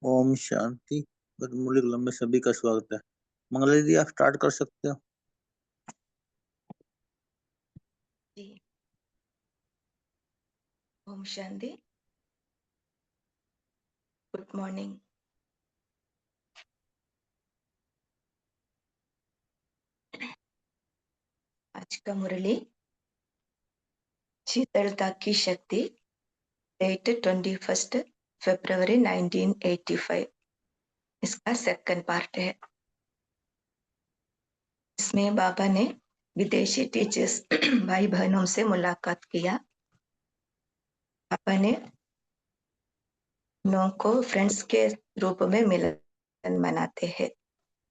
ओम शांति। Good club में सभी का स्वागत है। मंगला दीदी, आप स्टार्ट कर सकते हो। जी। ओम शांति। Good morning. आज का मुरली शीतलता की शक्ति, डेट 21 फरवरी 1985। इसका सेकंड पार्ट है। इसमें बाबा ने विदेशी टीचर्स भाई बहनों से मुलाकात किया। बाबा ने उन को फ्रेंड्स के रूप में मिलन मनाते हैं।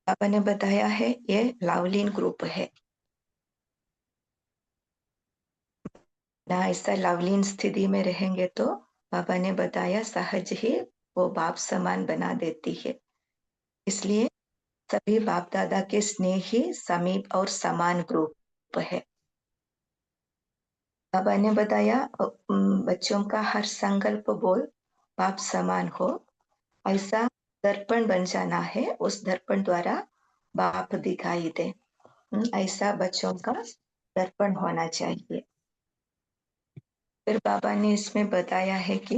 बाबा ने बताया है ये लावलीन ग्रुप है ना। ऐसा लावलीन स्थिति में रहेंगे तो बाबा ने बताया सहज ही वो बाप समान बना देती है। इसलिए सभी बाप दादा के स्नेही समीप और समान ग्रुप है। बाबा ने बताया बच्चों का हर संकल्प बोल बाप समान हो, ऐसा दर्पण बन जाना है। उस दर्पण द्वारा बाप दिखाई दे, ऐसा बच्चों का दर्पण होना चाहिए। फिर बाबा ने इसमें बताया है कि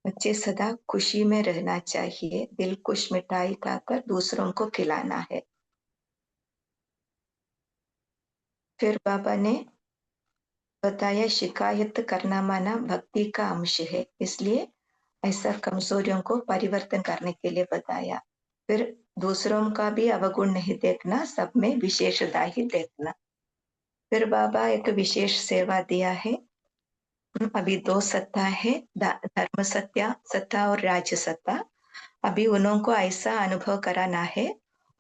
बच्चे सदा खुशी में रहना चाहिए, दिल खुश मिठाई खाकर दूसरों को खिलाना है। फिर बाबा ने बताया शिकायत करना माना भक्ति का अंश है, इसलिए ऐसा कमजोरियों को परिवर्तन करने के लिए बताया। फिर दूसरों का भी अवगुण नहीं देखना, सब में विशेषता ही देखना। फिर बाबा एक विशेष सेवा दिया है। अभी दो सत्ता है, धर्म सत्या सत्ता और राज सत्ता। अभी उन्हों को ऐसा अनुभव कराना है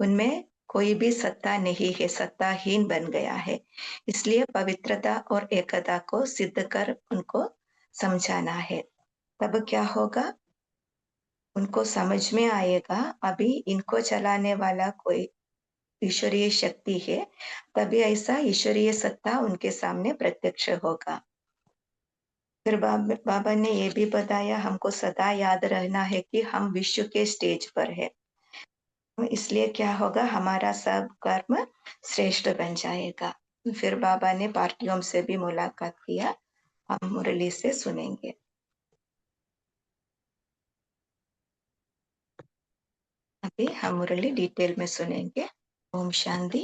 उनमें कोई भी सत्ता नहीं है, सत्ताहीन बन गया है। इसलिए पवित्रता और एकता को सिद्ध कर उनको समझाना है। तब क्या होगा, उनको समझ में आएगा अभी इनको चलाने वाला कोई ईश्वरीय शक्ति है, तभी ऐसा ईश्वरीय सत्ता उनके सामने प्रत्यक्ष होगा। फिर बाबा ने ये भी बताया हमको सदा याद रहना है कि हम विश्व के स्टेज पर है। इसलिए क्या होगा, हमारा सब कर्म श्रेष्ठ बन जाएगा। फिर बाबा ने पार्टियों से भी मुलाकात किया, हम मुरली से सुनेंगे। अभी हम मुरली डिटेल में सुनेंगे। ओम शांति।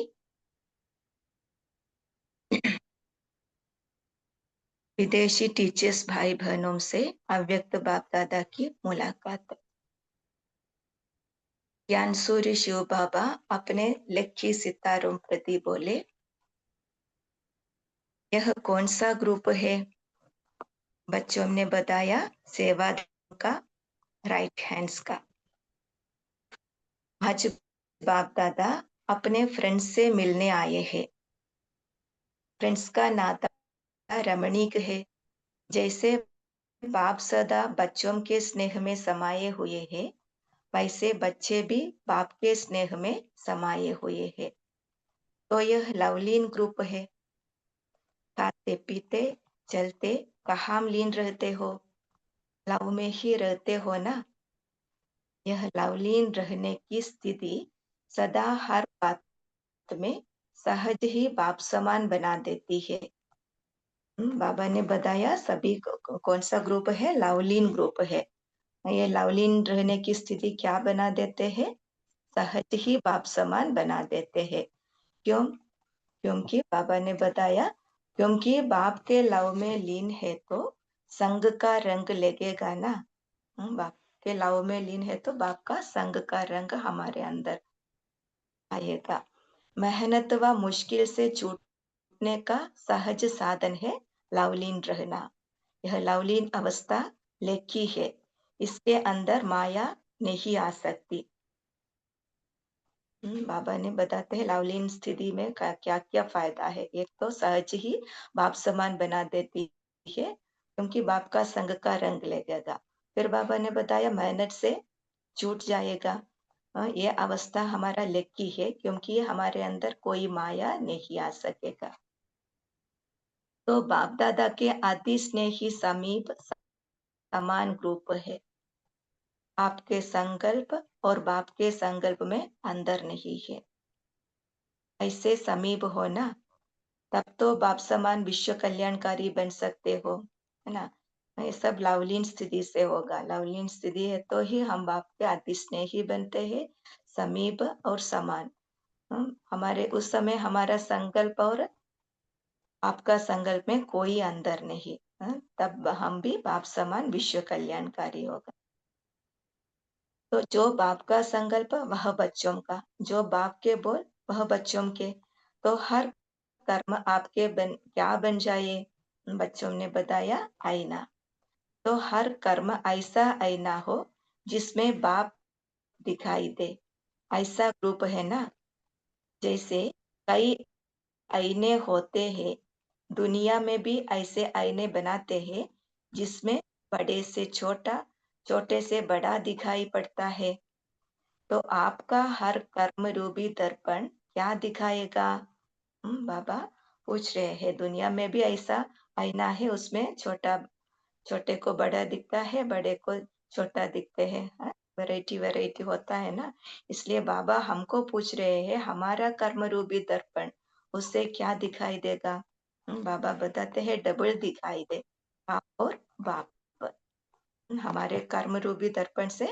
विदेशी टीचर्स भाई बहनों से अव्यक्त बाप दादा की मुलाकात। ज्ञान सूर्य शिव बाबा अपने लक्की सितारों प्रति बोले, यह कौन सा ग्रुप है? बच्चों ने बताया, सेवा का, राइट हैंड्स का। आज बाप दादा अपने फ्रेंड्स से मिलने आए हैं। फ्रेंड्स का नाता रमणीक है। जैसे बाप सदा बच्चों के स्नेह में समाये हुए हैं, वैसे बच्चे भी बाप के स्नेह में समाये हुए हैं। तो यह लवलीन ग्रुप है। खाते पीते चलते कहाँ लीन रहते हो? लव में ही रहते हो ना। यह लवलीन रहने की स्थिति सदा हर बात में सहज ही बाप समान बना देती है। बाबा ने बताया सभी कौन सा ग्रुप है, लवलीन ग्रुप है। ये लवलीन रहने की स्थिति क्या बना देते हैं? सहज ही बाप समान बना देते हैं। क्यों? क्योंकि बाबा ने बताया, क्योंकि बाप के लव में लीन है तो संग का रंग लगेगा ना। बाप के लव में लीन है तो बाप का संग का रंग हमारे अंदर आएगा। मेहनत व मुश्किल से छूटने का सहज साधन है लवलीन रहना। यह लवलीन अवस्था लेखी है, इसके अंदर माया नहीं आ सकती। बाबा ने बताते हैं लवलीन स्थिति में क्या क्या फायदा है। एक तो सहज ही बाप समान बना देती है, क्योंकि बाप का संग का रंग लगेगा। फिर बाबा ने बताया मेहनत से छूट जाएगा। ये अवस्था हमारा लक्की है, क्योंकि हमारे अंदर कोई माया नहीं आ सकेगा। तो बाप दादा के आदि स्नेही समीप समान ग्रुप है। आपके संकल्प और बाप के संकल्प में अंदर नहीं है। ऐसे समीप हो ना, तब तो बाप समान विश्व कल्याणकारी बन सकते हो, है ना। ये सब लवलीन स्थिति से होगा। लवलीन स्थिति है तो ही हम बाप के अति स्नेही बनते हैं, समीप और समान। हमारे उस समय हमारा संकल्प और आपका संकल्प में कोई अंदर नहीं। तब हम भी बाप समान विश्व कल्याणकारी होगा। तो जो बाप का संकल्प वह बच्चों का, जो बाप के बोल वह बच्चों के। तो हर कर्म आपके क्या बन जाए? बच्चों ने बताया, आईना। तो हर कर्म ऐसा आईना हो जिसमें बाप दिखाई दे, ऐसा ग्रुप है ना। जैसे कई आईने होते हैं, दुनिया में भी ऐसे आईने बनाते हैं जिसमें बड़े से छोटा, छोटे से बड़ा दिखाई पड़ता है। तो आपका हर कर्म रूपी दर्पण क्या दिखाएगा? बाबा पूछ रहे हैं, दुनिया में भी ऐसा आईना है, उसमें छोटा, छोटे को बड़ा दिखता है, बड़े को छोटा दिखते हैं। वैरायटी वैरायटी होता है ना। इसलिए बाबा हमको पूछ रहे हैं, हमारा कर्म रूपी दर्पण उससे क्या दिखाई देगा? बाबा बताते हैं, डबल दिखाई दे, आप और बाप। हमारे कर्म रूपी दर्पण से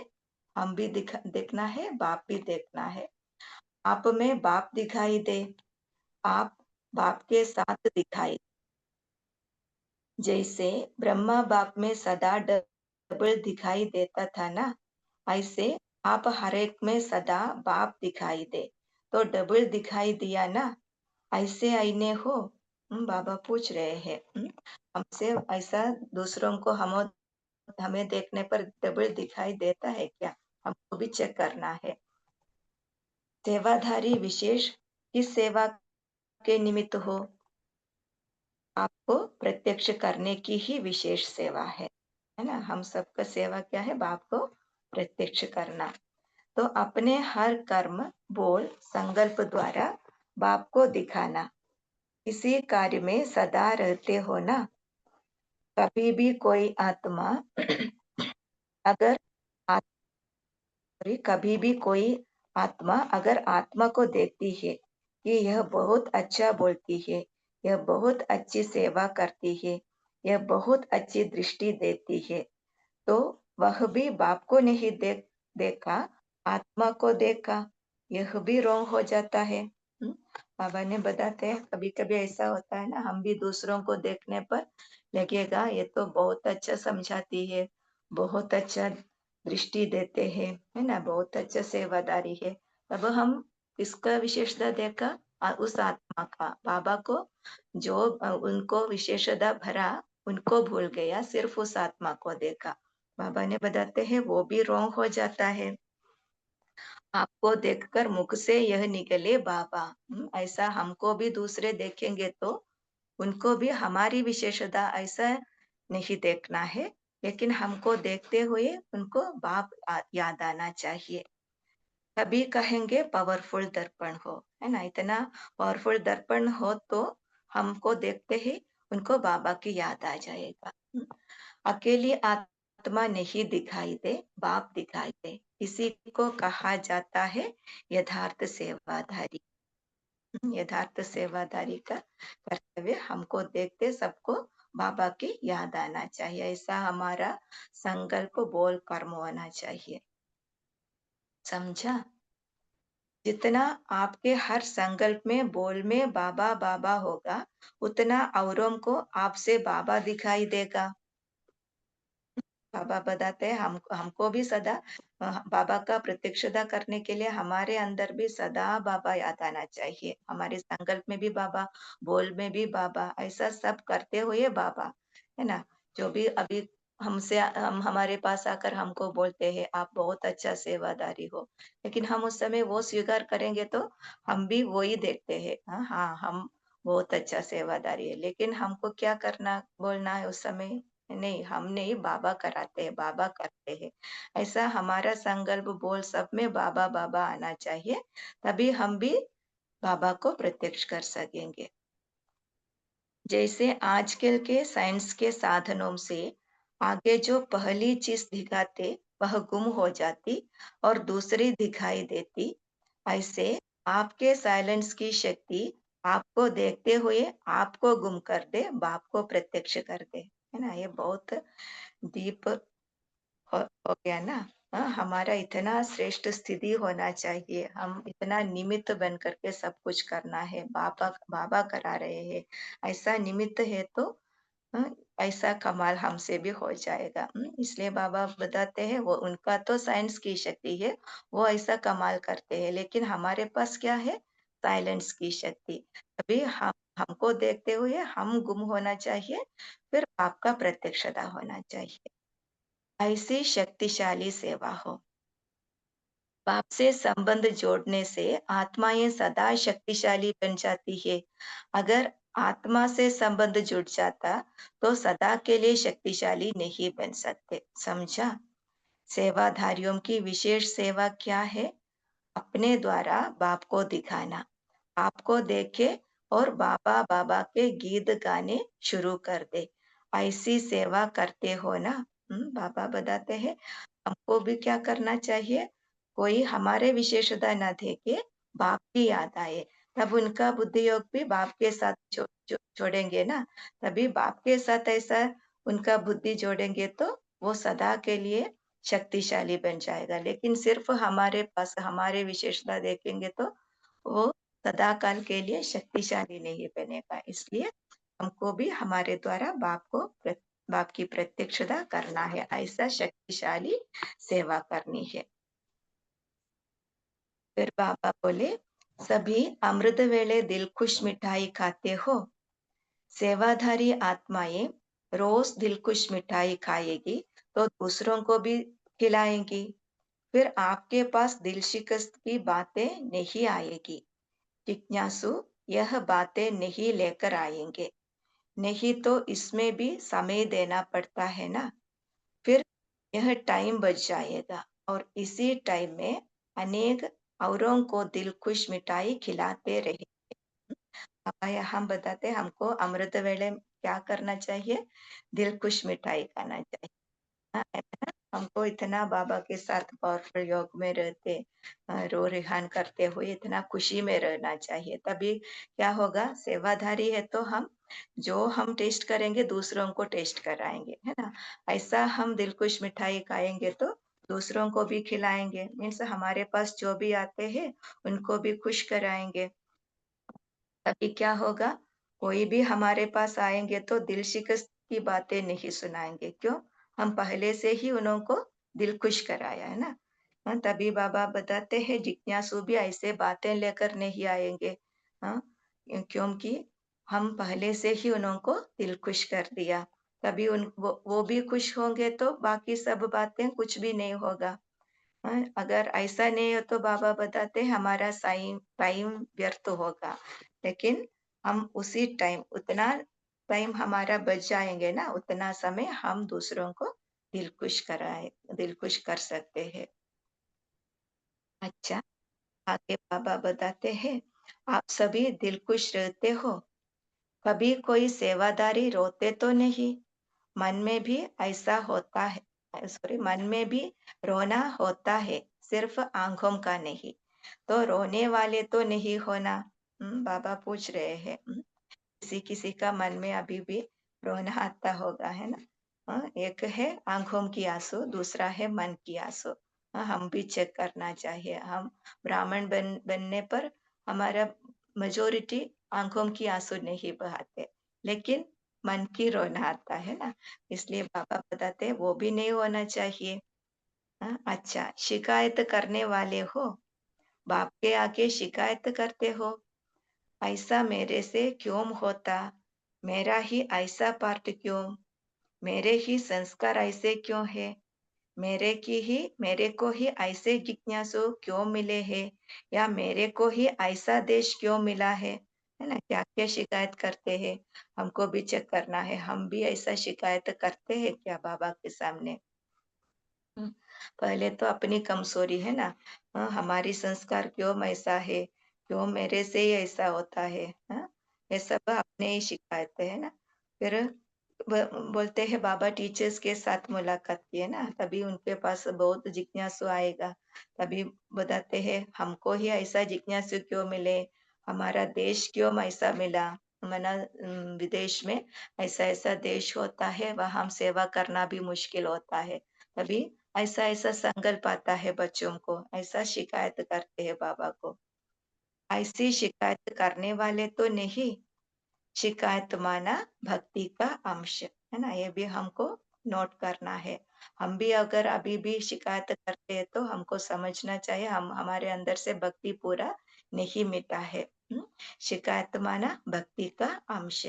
हम भी देखना है, बाप भी देखना है। आप में बाप दिखाई दे, आप बाप के साथ दिखाई। जैसे ब्रह्मा बाप में सदा डबल दिखाई देता था ना, ऐसे आप हर एक में सदा बाप दिखाई दे, तो डबल दिखाई दिया ना। ऐसे आईने हो? बाबा पूछ रहे हैं हमसे, ऐसा दूसरों को हमें देखने पर डबल दिखाई देता है क्या? हमको भी चेक करना है। सेवाधारी विशेष किस सेवा के निमित्त हो? आपको प्रत्यक्ष करने की ही विशेष सेवा है ना। हम सबका सेवा क्या है? बाप को प्रत्यक्ष करना। तो अपने हर कर्म, बोल, संकल्प द्वारा बाप को दिखाना। इसी कार्य में सदा रहते हो ना। कभी भी कोई आत्मा अगर कभी भी कोई आत्मा अगर आत्मा को देखती है कि यह बहुत अच्छा बोलती है, यह बहुत अच्छी सेवा करती है, यह बहुत अच्छी दृष्टि देती है, तो वह भी बाप को नहीं देखा, आत्मा को देखा। यह भी रॉन्ग हो जाता है। बाबा ने बताते हैं कभी कभी ऐसा होता है ना, हम भी दूसरों को देखने पर लगेगा ये तो बहुत अच्छा समझाती है, बहुत अच्छा दृष्टि देते हैं, है ना, बहुत अच्छा सेवादारी है। तब हम किसका विशेषता देखा? उस आत्मा का। बाबा को जो उनको विशेषता भरा, उनको भूल गया, सिर्फ उस आत्मा को देखा। बाबा ने बताते हैं वो भी रॉन्ग हो जाता है। आपको देखकर मुख से यह निकले बाबा। ऐसा हमको भी दूसरे देखेंगे तो उनको भी हमारी विशेषता ऐसा नहीं देखना है, लेकिन हमको देखते हुए उनको बाप याद आना चाहिए। तभी कहेंगे पावरफुल दर्पण हो, है ना। इतना पावरफुल दर्पण हो तो हमको देखते ही उनको बाबा की याद आ जाएगा। अकेली आत्मा नहीं दिखाई दे, बाप दिखाई दे, इसी को कहा जाता है यथार्थ सेवाधारी। यथार्थ सेवादारी का कर्तव्य हमको देखते सबको बाबा की याद आना चाहिए, ऐसा हमारा संकल्प बोल कर्म होना चाहिए। समझा? जितना आपके हर संकल्प में बोल में बाबा बाबा होगा, उतना औरों को आपसे बाबा दिखाई देगा। बाबा बताते हैं हमको भी सदा बाबा का प्रत्यक्षता करने के लिए हमारे अंदर भी सदा बाबा याद आना चाहिए। हमारे संकल्प में भी बाबा, बोल में भी बाबा, ऐसा सब करते हुए बाबा, है ना। जो भी अभी हमसे हम हमारे पास आकर हमको बोलते हैं आप बहुत अच्छा सेवादारी हो, लेकिन हम उस समय वो स्वीकार करेंगे तो हम भी वो ही देखते हैं, हाँ हाँ हम बहुत अच्छा सेवादारी है, लेकिन हमको क्या करना बोलना है उस समय? नहीं, हम नहीं, बाबा कराते हैं, बाबा करते हैं। ऐसा हमारा संकल्प बोल सब में बाबा बाबा आना चाहिए, तभी हम भी बाबा को प्रत्यक्ष कर सकेंगे। जैसे आजकल के साइंस के साधनों से आगे जो पहली चीज दिखाते वह गुम हो जाती और दूसरी दिखाई देती, ऐसे आपके साइलेंस की शक्ति आपको देखते हुए आपको गुम कर दे, बाप को प्रत्यक्ष कर दे, है ना। ये बहुत डीप हो गया ना। हाँ, हमारा इतना श्रेष्ठ स्थिति होना चाहिए, हम इतना निमित्त बन करके सब कुछ करना है, बाबा बाबा करा रहे हैं, ऐसा निमित्त है तो हाँ, ऐसा कमाल हमसे भी हो जाएगा। इसलिए बाबा बताते हैं वो उनका तो साइंस की शक्ति है, वो ऐसा कमाल करते हैं, लेकिन हमारे पास क्या है? साइलेंस की शक्ति। अभी हम हमको देखते हुए हम गुम होना चाहिए, फिर आपका प्रत्यक्षता होना चाहिए। ऐसी शक्तिशाली सेवा हो। बाप से संबंध जोड़ने से आत्माएं सदा शक्तिशाली बन जाती है। अगर आत्मा से संबंध जुड़ जाता तो सदा के लिए शक्तिशाली नहीं बन सकते। समझा? सेवाधारियों की विशेष सेवा क्या है? अपने द्वारा बाप को दिखाना। आपको देखे और बाबा बाबा के गीत गाने शुरू कर दे। ऐसी सेवा करते हो ना। बाबा बताते हैं हमको भी क्या करना चाहिए? कोई हमारे विशेषता न देखे, बाप की याद आए, तब उनका बुद्धि योग भी बाप के साथ जोड़ेंगे ना। तभी बाप के साथ ऐसा उनका बुद्धि जोड़ेंगे तो वो सदा के लिए शक्तिशाली बन जाएगा। लेकिन सिर्फ हमारे पास हमारे विशेषता देखेंगे तो वो सदा काल के लिए शक्तिशाली नहीं बनेगा। इसलिए हमको भी हमारे द्वारा बाप की प्रत्यक्षता करना है, ऐसा शक्तिशाली सेवा करनी है। फिर बाबा बोले सभी अमृत वेले दिल खुश मिठाई खाते हो। सेवाधारी आत्माएं रोज दिल खुश मिठाई खाएगी तो दूसरों को भी खिलाएंगी, फिर आपके पास दिल शिकस्त की बातें नहीं आएगी। जिज्ञासु यह बातें नहीं लेकर आएंगे, नहीं तो इसमें भी समय देना पड़ता है ना। फिर यह टाइम बच जाएगा और इसी टाइम में अनेक औरों को दिल खुश मिठाई खिलाते रहे। पापा यहाँ बताते हमको अमृत वेले क्या करना चाहिए? दिल खुश मिठाई खाना चाहिए। हाँ, है ना? हमको इतना बाबा के साथ पावरफुल योग में रहते रो रिहान करते हुए इतना खुशी में रहना चाहिए। तभी क्या होगा, सेवाधारी है तो हम जो हम टेस्ट करेंगे दूसरों को टेस्ट कराएंगे, है ना? ऐसा हम दिलखुश मिठाई खाएंगे तो दूसरों को भी खिलाएंगे, मीन्स हमारे पास जो भी आते हैं उनको भी खुश कराएंगे। तभी क्या होगा, कोई भी हमारे पास आएंगे तो दिल शिकस्त की बातें नहीं सुनाएंगे। क्यों? हम पहले से ही उनको दिल खुश कराया है ना। तभी बाबा बताते हैं जिज्ञासु भी ऐसे बातें लेकर नहीं आएंगे। हाँ, क्योंकि हम पहले से ही उनको दिल खुश कर दिया। तभी वो भी खुश होंगे तो बाकी सब बातें कुछ भी नहीं होगा। अगर ऐसा नहीं हो तो बाबा बताते हैं हमारा साइम टाइम व्यर्थ होगा। लेकिन हम उसी टाइम उतना टाइम हमारा बच जाएंगे ना, उतना समय हम दूसरों को दिल खुश कर सकते हैं। अच्छा, आगे बाबा बताते हैं आप सभी दिल खुश रहते हो, कभी कोई सेवादारी रोते तो नहीं? मन में भी ऐसा होता है, सॉरी, मन में भी रोना होता है, सिर्फ आंखों का नहीं। तो रोने वाले तो नहीं होना। बाबा पूछ रहे हैं। किसी किसी का मन में अभी भी रोना आता होगा, है ना? एक है आंखों की आंसू, दूसरा है मन की आंसू। हम भी चेक करना चाहिए। हम ब्राह्मण बनने पर हमारा मेजोरिटी आंखों की आंसू नहीं बहाते, लेकिन मन की रोना आता है ना। इसलिए बाबा बताते हैं वो भी नहीं होना चाहिए। अच्छा, शिकायत करने वाले हो, बाप के आगे शिकायत करते हो, ऐसा मेरे से क्यों होता, मेरा ही ऐसा पार्ट क्यों, मेरे ही संस्कार ऐसे क्यों है, मेरे को ही ऐसे जिज्ञासु क्यों मिले हैं, या मेरे को ही ऐसा देश क्यों मिला है ना? क्या क्या शिकायत करते हैं, हमको भी चेक करना है। हम भी ऐसा शिकायत करते हैं क्या बाबा के सामने? हम्म, पहले तो अपनी कमजोरी है ना। हमारी संस्कार क्यों ऐसा है, क्यों मेरे से ही ऐसा होता है। ये सब अपने ही शिकायत है ना। फिर बोलते हैं बाबा टीचर्स के साथ मुलाकात की है ना, तभी उनके पास बहुत जिज्ञासु आएगा। तभी बताते हैं हमको ही ऐसा जिज्ञासु क्यों मिले, हमारा देश क्यों ऐसा मिला। मना विदेश में ऐसा ऐसा देश होता है, वहां सेवा करना भी मुश्किल होता है। तभी ऐसा ऐसा संकल्प आता है बच्चों को, ऐसा शिकायत करते हैं बाबा को। ऐसी शिकायत करने वाले तो नहीं, शिकायत माना भक्ति का अंश है ना। ये भी हमको नोट करना है। हम भी अगर अभी भी शिकायत करते हैं तो हमको समझना चाहिए हम हमारे अंदर से भक्ति पूरा नहीं मिटा है। शिकायत माना भक्ति का अंश,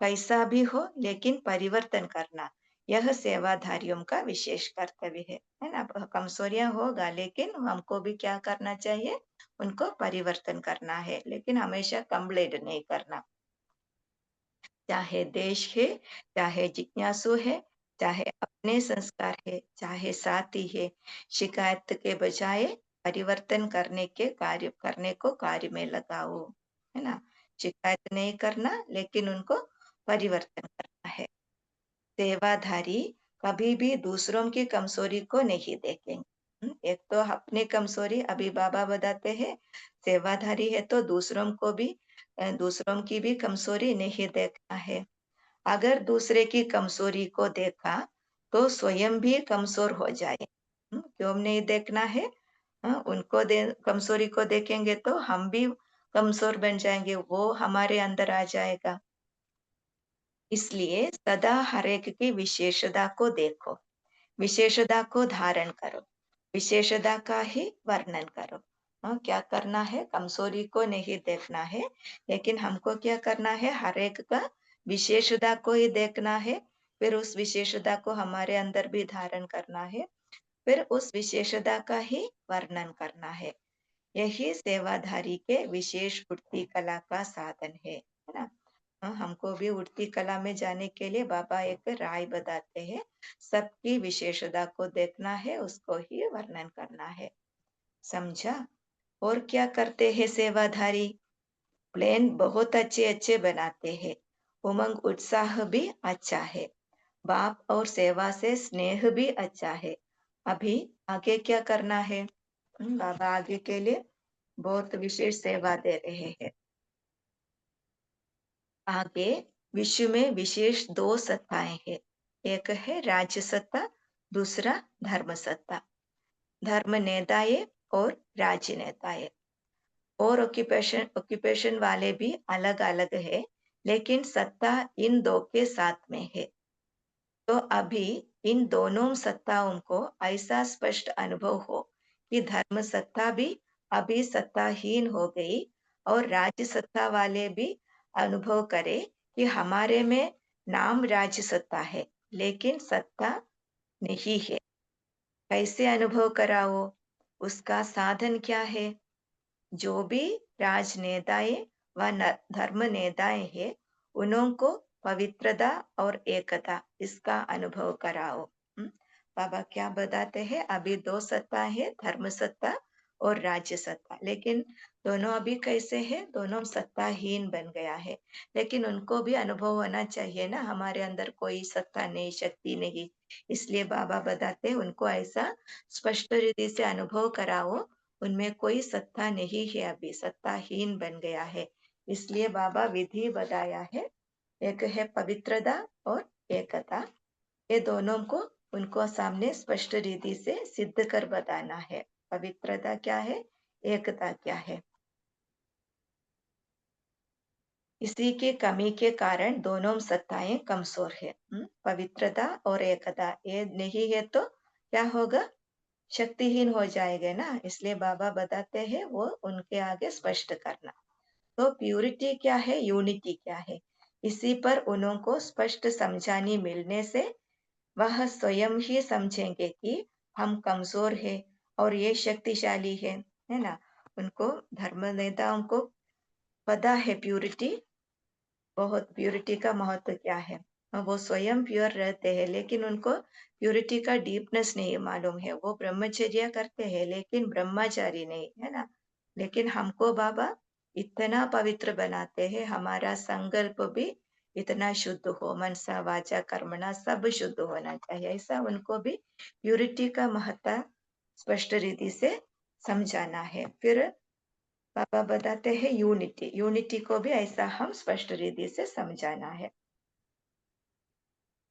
कैसा भी हो लेकिन परिवर्तन करना, यह सेवाधारियों का विशेष कर्तव्य है ना। कमजोरियां होगा लेकिन हमको भी क्या करना चाहिए, उनको परिवर्तन करना है, लेकिन हमेशा कंप्लेंट नहीं करना। चाहे देश है, चाहे जिज्ञासु है, चाहे अपने संस्कार है, चाहे साथी है, शिकायत के बजाय परिवर्तन करने को कार्य में लगाओ, है ना। शिकायत नहीं करना लेकिन उनको परिवर्तन करना है। सेवाधारी कभी भी दूसरों की कमजोरी को नहीं देखेंगे। एक तो अपनी कमजोरी अभी बाबा बताते हैं, सेवाधारी है तो दूसरों को भी दूसरों की भी कमजोरी नहीं देखना है। अगर दूसरे की कमजोरी को देखा तो स्वयं भी कमजोर हो जाए। क्यों नहीं देखना है? उनको कमजोरी को देखेंगे तो हम भी कमजोर बन जाएंगे, वो हमारे अंदर आ जाएगा। इसलिए सदा हर एक की विशेषता को देखो, विशेषता को धारण करो, विशेषता का ही वर्णन करो। क्या करना है, कमजोरी को नहीं देखना है, लेकिन हमको क्या करना है, हर एक का विशेषता को ही देखना है। फिर उस विशेषता को हमारे अंदर भी धारण करना है, फिर उस विशेषता का ही वर्णन करना है। यही सेवाधारी के विशेष उठती कला का साधन है ना। हमको भी उठती कला में जाने के लिए बाबा एक राय बताते हैं, सबकी विशेषता को देखना है, उसको ही वर्णन करना है। समझा? और क्या करते हैं सेवाधारी? प्लेन बहुत अच्छे अच्छे बनाते हैं, उमंग उत्साह भी अच्छा है, बाप और सेवा से स्नेह भी अच्छा है। अभी आगे क्या करना है? बाबा आगे के लिए बहुत विशेष सेवा दे रहे हैं। आगे विश्व में विशेष दो सत्ताएं हैं। एक है राज्य सत्ता, दूसरा धर्म सत्ता। धर्म नेताए और राज्य नेताए और ऑक्यूपेशन वाले भी अलग अलग है, लेकिन सत्ता इन दो के साथ में है। तो अभी इन दोनों सत्ताओं को ऐसा स्पष्ट अनुभव हो कि धर्म सत्ता भी अभी सत्ताहीन हो गई और राज्य सत्ता वाले भी अनुभव करे कि हमारे में नाम राज्य सत्ता है, लेकिन सत्ता नहीं है। कैसे अनुभव कराओ? उसका साधन क्या है? जो भी राजनेताएं व धर्म नेताएं हैं, उनको पवित्रता और एकता इसका अनुभव कराओ। बाबा क्या बताते हैं? अभी दो सत्ता है, धर्म सत्ता और राज्य सत्ता, लेकिन दोनों अभी कैसे है? दोनों सत्ताहीन बन गया है। लेकिन उनको भी अनुभव होना चाहिए ना, हमारे अंदर कोई सत्ता नहीं, शक्ति नहीं। इसलिए बाबा बताते हैं उनको ऐसा स्पष्ट रीति से अनुभव कराओ, उनमें कोई सत्ता नहीं है, अभी सत्ताहीन बन गया है। इसलिए बाबा विधि बताया है, एक है पवित्रता और एकता। ये दोनों को उनको सामने स्पष्ट रीति से सिद्ध कर बताना है। पवित्रता क्या है, एकता क्या है। इसी की कमी के कारण दोनों सत्ताएं कमजोर है। पवित्रता और एकता ये नहीं है तो क्या होगा? शक्तिहीन हो जाएगा ना। इसलिए बाबा बताते हैं वो उनके आगे स्पष्ट करना। तो प्यूरिटी क्या है, यूनिटी क्या है, इसी पर उनको स्पष्ट समझानी मिलने से वह स्वयं ही समझेंगे कि हम कमजोर है और ये शक्तिशाली है ना। उनको धर्म नेताओं को पता है प्यूरिटी, बहुत प्यूरिटी का महत्व क्या है। वो स्वयं प्योर रहते हैं, लेकिन उनको प्यूरिटी का डीपनेस नहीं मालूम है। वो ब्रह्मचर्य करते हैं लेकिन ब्रह्मचारी नहीं है ना। लेकिन हमको बाबा इतना पवित्र बनाते हैं, हमारा संकल्प भी इतना शुद्ध हो, मनसा वाचा कर्मणा सब शुद्ध होना चाहिए। ऐसा उनको भी प्यूरिटी का महत्व स्पष्ट रीति से समझाना है। फिर बाबा बताते हैं यूनिटी, यूनिटी को भी ऐसा हम स्पष्ट रीति से समझाना है।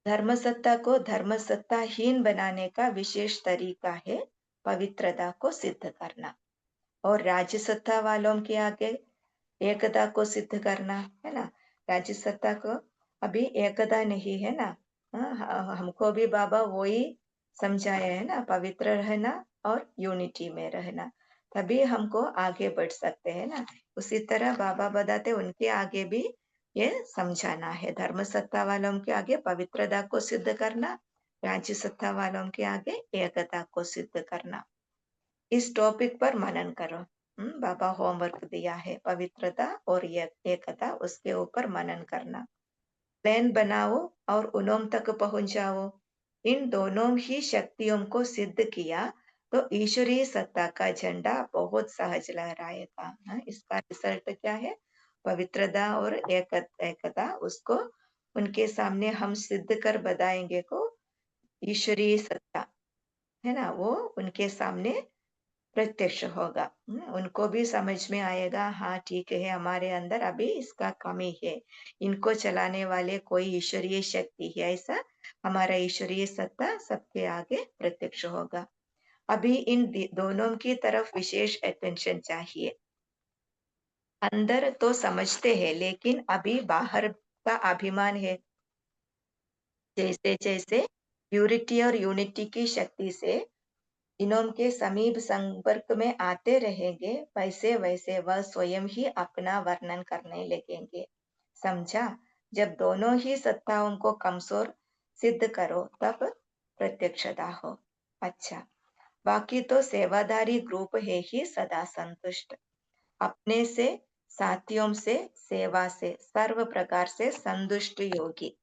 धर्म सत्ता को धर्म सत्ताहीन बनाने का विशेष तरीका है पवित्रता को सिद्ध करना, और राज्य सत्ता वालों के आगे एकता को सिद्ध करना है ना। राज्य सत्ता को अभी एकता नहीं है ना। हमको भी बाबा वही समझाया है ना, पवित्र रहना और यूनिटी में रहना, तभी हमको आगे बढ़ सकते हैं ना। उसी तरह बाबा बताते उनके आगे भी ये समझाना है, धर्म सत्ता वालों के आगे पवित्रता को सिद्ध करना, राज्य सत्ता वालों के आगे एकता को सिद्ध करना। इस टॉपिक पर मनन करो। बाबा होमवर्क दिया है, पवित्रता और एकता, उसके ऊपर मनन करना। प्लान बनाओ और उन्नों तक पहुंच जाओ। इन दोनों ही शक्तियों को सिद्ध किया तो ईश्वरीय सत्ता का झंडा बहुत सहज लहराएगा। इसका रिजल्ट क्या है? पवित्रता और एकता, उसको उनके सामने हम सिद्ध कर बताएंगे को ईश्वरीय सत्ता है ना, वो उनके सामने प्रत्यक्ष होगा। उनको भी समझ में आएगा, हाँ ठीक है, हमारे अंदर अभी इसका कमी है, इनको चलाने वाले कोई ईश्वरीय शक्ति है, ऐसा हमारा ईश्वरीय सत्ता सबके आगे प्रत्यक्ष होगा। अभी इन दोनों की तरफ विशेष अटेंशन चाहिए। अंदर तो समझते हैं लेकिन अभी बाहर का अभिमान है। जैसे जैसे प्यूरिटी और यूनिटी की शक्ति से इनों के समीप संपर्क में आते रहेंगे, वैसे वैसे वह स्वयं ही अपना वर्णन करने लगेंगे। समझा? जब दोनों ही सत्ताओं को कमजोर सिद्ध करो तब प्रत्यक्षता हो। अच्छा, बाकी तो सेवादारी ग्रुप है ही सदा संतुष्ट, अपने से, साथियों से, सेवा से सर्व प्रकार से संतुष्ट योगी।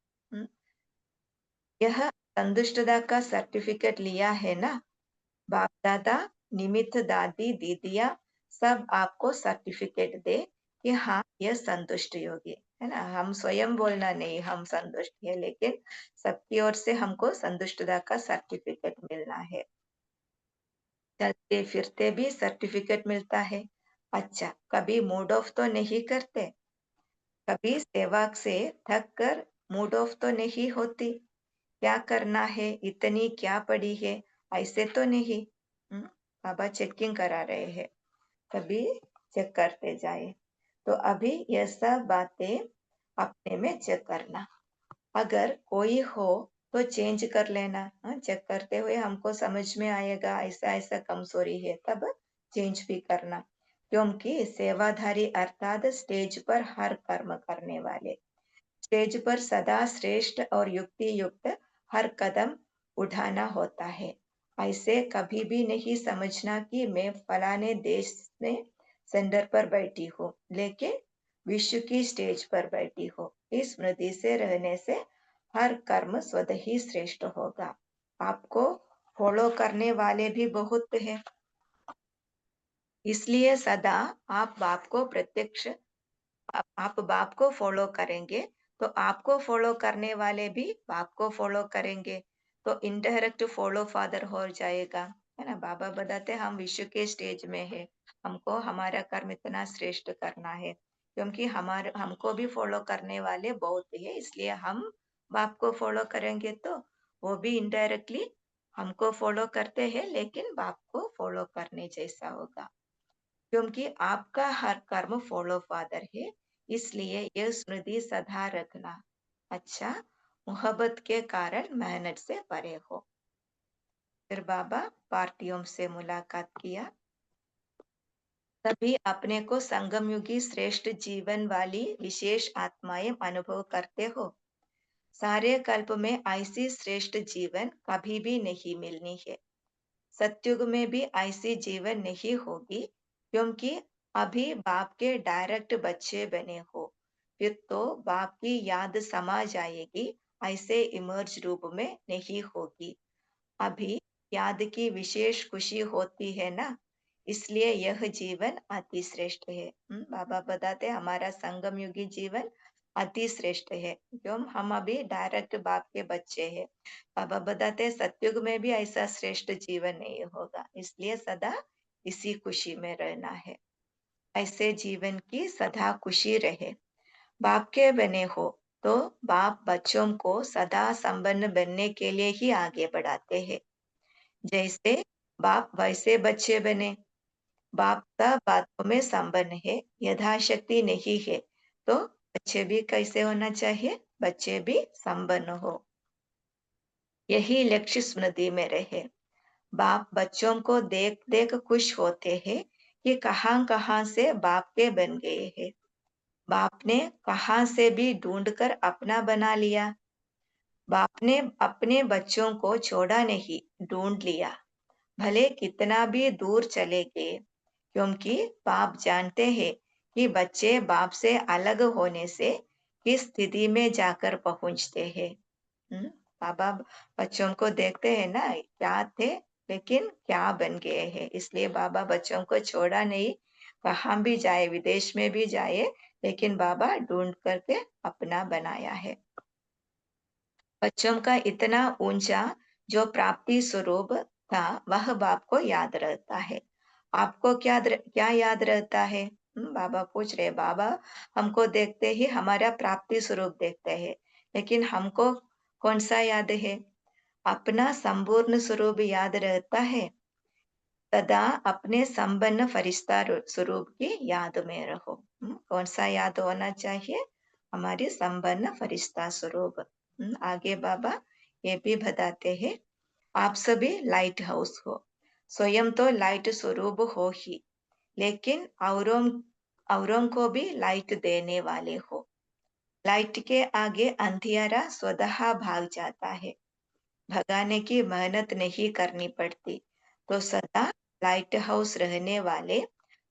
यह संतुष्टता का सर्टिफिकेट लिया है ना। बाप दादा, निमित्त दादी दीदिया सब आपको सर्टिफिकेट दे कि हाँ यह संतुष्ट योगी। है ना? हम स्वयं बोलना नहीं हम संतुष्ट है, लेकिन सबकी ओर से हमको संतुष्टता का सर्टिफिकेट मिलना है। चलते फिरते भी सर्टिफिकेट मिलता है। अच्छा, कभी मूड ऑफ तो नहीं करते? कभी सेवा से थक कर मूड ऑफ तो नहीं होती? क्या करना है? इतनी क्या पड़ी है? ऐसे तो नहीं। हम्म, बाबा चेकिंग करा रहे हैं। कभी चेक करते जाए। तो अभी ये सब बातें अपने में चेक करना। अगर कोई हो तो चेंज कर लेना। चेक करते हुए हमको समझ में आएगा ऐसा ऐसा कमजोरी है, तब चेंज भी करना। क्योंकि सेवाधारी अर्थात स्टेज पर हर कर्म करने वाले, स्टेज पर सदा श्रेष्ठ और युक्ति युक्त हर कदम उठाना होता है। ऐसे कभी भी नहीं समझना कि मैं फलाने देश में सेंटर पर बैठी हूँ, लेकिन विश्व की स्टेज पर बैठी हूँ। इस स्मृति से रहने से हर कर्म स्वतः ही श्रेष्ठ होगा। आपको फॉलो करने वाले भी बहुत हैं, इसलिए सदा आप बाप को प्रत्यक्ष आप बाप को फॉलो करेंगे तो आपको फॉलो करने वाले भी बाप को फॉलो करेंगे, तो इनडायरेक्ट फॉलो फादर हो जाएगा। है ना? बाबा बताते हम विश्व के स्टेज में है, हमको हमारा कर्म इतना श्रेष्ठ करना है, क्योंकि हमारे हमको भी फॉलो करने वाले बहुत है, इसलिए हम बाप को फॉलो करेंगे तो वो भी इनडायरेक्टली हमको फॉलो करते हैं, लेकिन बाप को फॉलो करने जैसा होगा। क्योंकि आपका हर कर्म फॉलो फादर है, इसलिए यह स्मृति सदा रखना। अच्छा, मोहब्बत के कारण मेहनत से परे हो। फिर बाबा पार्टियों से मुलाकात किया, तभी अपने को संगम युगी श्रेष्ठ जीवन वाली विशेष आत्माएं अनुभव करते हो। सारे कल्प में ऐसी श्रेष्ठ जीवन कभी भी नहीं मिलनी है। सतयुग में भी ऐसी जीवन नहीं होगी, क्योंकि अभी बाप के डायरेक्ट बच्चे बने हो। फिर तो बाप की याद समा जाएगी, ऐसे इमर्ज रूप में नहीं होगी। अभी याद की विशेष खुशी होती है ना, इसलिए यह जीवन अति श्रेष्ठ है। बाबा बताते हमारा संगम युगी जीवन अति श्रेष्ठ है, क्यों हम अभी डायरेक्ट बाप के बच्चे हैं। बाबा बताते सतयुग में भी ऐसा श्रेष्ठ जीवन नहीं होगा, इसलिए सदा इसी खुशी में रहना है। ऐसे जीवन की सदा खुशी रहे। बाप के बने हो तो बाप बच्चों को सदा संपन्न बनने के लिए ही आगे बढ़ाते हैं। जैसे बाप वैसे बच्चे बने। बाप का बातों में संपन्न है, यथाशक्ति नहीं है, तो बच्चे भी कैसे होना चाहिए? बच्चे भी संपन्न हो। यही लक्ष्य स्मृति में रहे। बाप बच्चों को देख देख खुश होते हैं कि कहाँ कहाँ से बाप के बन गए हैं। बाप ने कहाँ से भी ढूंढकर अपना बना लिया। बाप ने अपने बच्चों को छोड़ा नहीं, ढूंढ लिया, भले कितना भी दूर चले गए, क्योंकि बाप जानते हैं कि बच्चे बाप से अलग होने से किस स्थिति में जाकर पहुंचते हैं। हम्म, बाबा बच्चों को देखते हैं ना, क्या थे लेकिन क्या बन गए हैं, इसलिए बाबा बच्चों को छोड़ा नहीं। कहाँ भी जाए, विदेश में भी जाए, लेकिन बाबा ढूंढ करके अपना बनाया है। बच्चों का इतना ऊंचा जो प्राप्ति स्वरूप था, वह बाप को याद रहता है। आपको क्या याद रहता है? बाबा पूछ रहे, बाबा हमको देखते ही हमारा प्राप्ति स्वरूप देखते हैं, लेकिन हमको कौन सा याद है? अपना संपूर्ण स्वरूप याद रहता है। सदा अपने संपन्न फरिश्ता स्वरूप की याद में रहो। कौन सा याद होना चाहिए? हमारी संपन्न फरिश्ता स्वरूप। आगे बाबा ये भी बताते हैं, आप सभी लाइट हाउस हो। स्वयं तो लाइट स्वरूप हो ही, लेकिन औरों को भी लाइट देने वाले हो। लाइट के आगे अंधियारा स्वतः भाग जाता है, भगाने की मेहनत नहीं करनी पड़ती। तो सदा लाइट हाउस रहने वाले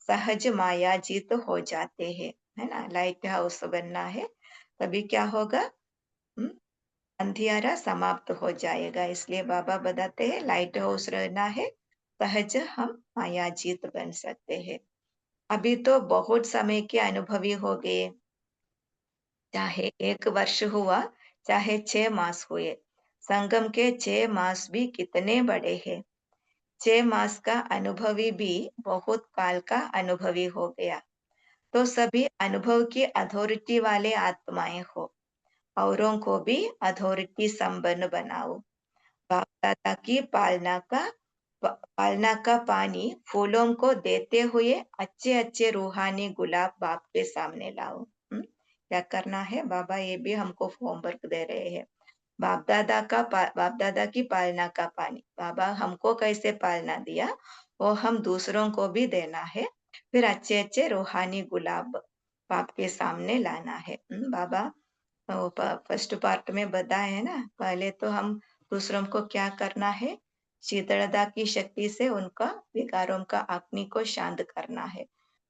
सहज माया जीत हो जाते हैं। है ना? लाइट हाउस बनना है, तभी क्या होगा? हम्म, अंधियारा समाप्त हो जाएगा। इसलिए बाबा बताते हैं लाइट हाउस रहना है, सहज हम माया जीत बन सकते हैं। अभी तो बहुत समय के अनुभवी हो गए, चाहे 1 वर्ष हुआ, चाहे 6 मास हुए, संगम के 6 मास भी कितने बड़े हैं। 6 मास का अनुभवी भी बहुत काल का अनुभवी हो गया। तो सभी अनुभव की अथॉरिटी वाले आत्माएं हो, औरों को भी अथॉरिटी संपन्न बनाओ। बाप दादा की पालना का पानी फूलों को देते हुए अच्छे अच्छे रूहानी गुलाब बाप के सामने लाओ। क्या करना है? बाबा ये भी हमको होमवर्क दे रहे हैं। बाप दादा की पालना का पानी, बाबा हमको कैसे पालना दिया वो हम दूसरों को भी देना है। फिर अच्छे अच्छे रूहानी गुलाब बाप के सामने लाना है। बाबा फर्स्ट पार्ट में बताया है ना, पहले तो हम दूसरों को क्या करना है, शीतलता की शक्ति से उनका विकारों का अग्नि को शांत करना है,